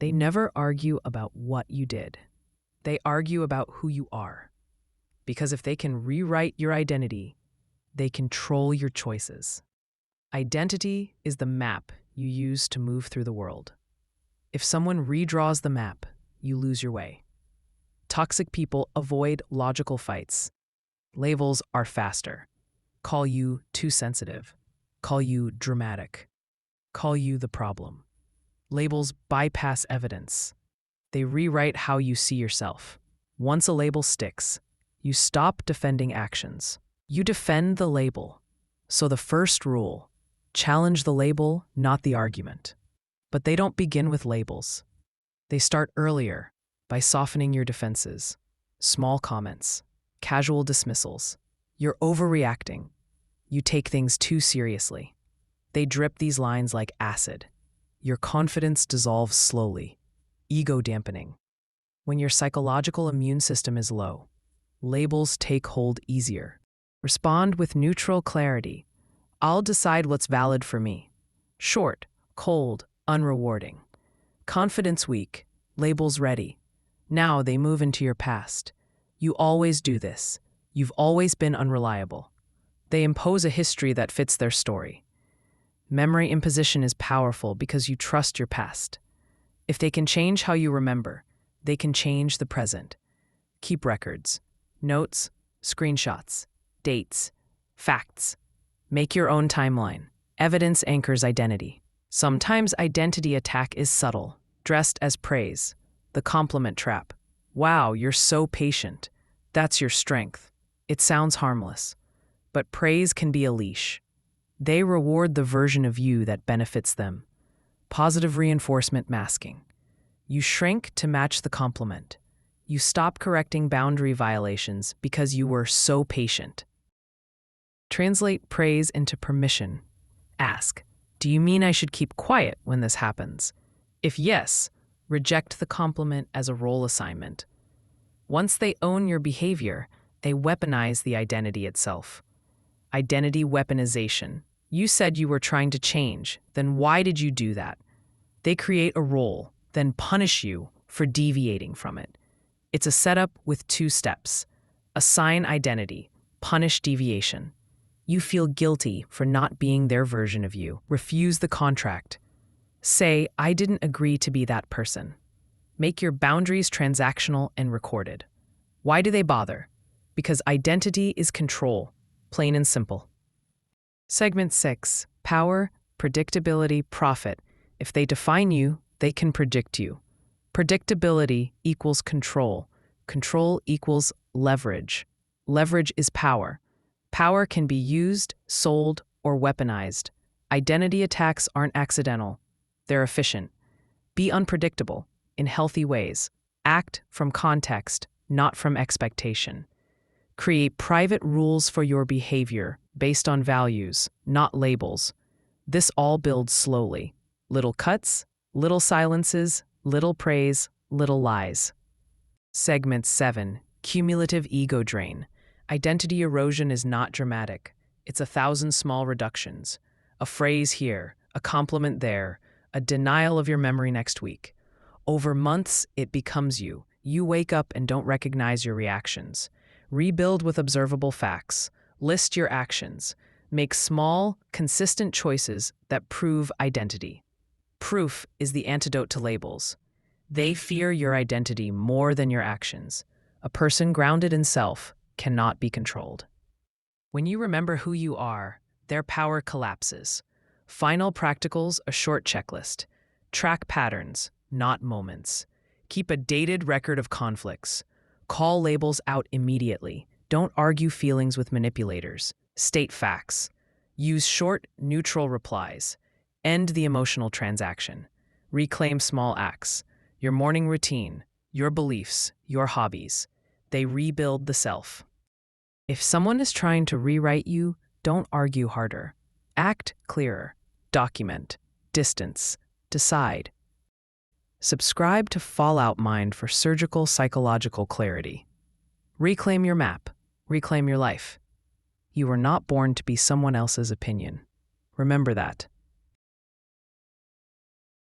They never argue about what you did. They argue about who you are. Because if they can rewrite your identity, they control your choices. Identity is the map you use to move through the world. If someone redraws the map, you lose your way. Toxic people avoid logical fights. Labels are faster. Call you too sensitive. Call you dramatic. Call you the problem. Labels bypass evidence. They rewrite how you see yourself. Once a label sticks, you stop defending actions. You defend the label. So the first rule, challenge the label, not the argument. But they don't begin with labels. They start earlier by softening your defenses. Small comments, casual dismissals. You're overreacting. You take things too seriously. They drip these lines like acid. Your confidence dissolves slowly. Ego dampening. When your psychological immune system is low, labels take hold easier. Respond with neutral clarity. I'll decide what's valid for me. Short, cold, unrewarding. Confidence weak, labels ready. Now they move into your past. You always do this. You've always been unreliable. They impose a history that fits their story. Memory imposition is powerful because you trust your past. If they can change how you remember, they can change the present. Keep records, notes, screenshots, dates, facts. Make your own timeline. Evidence anchors identity. Sometimes identity attack is subtle, dressed as praise. The compliment trap. Wow, you're so patient. That's your strength. It sounds harmless. But praise can be a leash. They reward the version of you that benefits them. Positive reinforcement masking. You shrink to match the compliment. You stop correcting boundary violations because you were so patient. Translate praise into permission. Ask, do you mean I should keep quiet when this happens? If yes, reject the compliment as a role assignment. Once they own your behavior, they weaponize the identity itself. Identity weaponization. You said you were trying to change, then why did you do that? They create a role, then punish you for deviating from it. It's a setup with 2 steps. Assign identity, punish deviation. You feel guilty for not being their version of you. Refuse the contract. Say, I didn't agree to be that person. Make your boundaries transactional and recorded. Why do they bother? Because identity is control, plain and simple. Segment 6, power, predictability, profit. If they define you, they can predict you. Predictability equals control. Control equals leverage. Leverage is power. Power can be used, sold, or weaponized. Identity attacks aren't accidental. They're efficient. Be unpredictable in healthy ways. Act from context, not from expectation. Create private rules for your behavior based on values, not labels. This all builds slowly. Little cuts, little silences, little praise, little lies. Segment 7, cumulative ego drain. Identity erosion is not dramatic. It's 1,000 small reductions. A phrase here, a compliment there, a denial of your memory next week. Over months, it becomes you. You wake up and don't recognize your reactions. Rebuild with observable facts. List your actions. Make small, consistent choices that prove identity. Proof is the antidote to labels. They fear your identity more than your actions. A person grounded in self cannot be controlled. When you remember who you are, their power collapses. Final practicals, a short checklist. Track patterns, not moments. Keep a dated record of conflicts. Call labels out immediately. Don't argue feelings with manipulators. State facts. Use short, neutral replies. End the emotional transaction. Reclaim small acts. Your morning routine, your beliefs, your hobbies. They rebuild the self. If someone is trying to rewrite you, don't argue harder. Act clearer. Document. Distance. Decide. Subscribe to Fallout Mind for surgical psychological clarity. Reclaim your map. Reclaim your life. You were not born to be someone else's opinion. Remember that.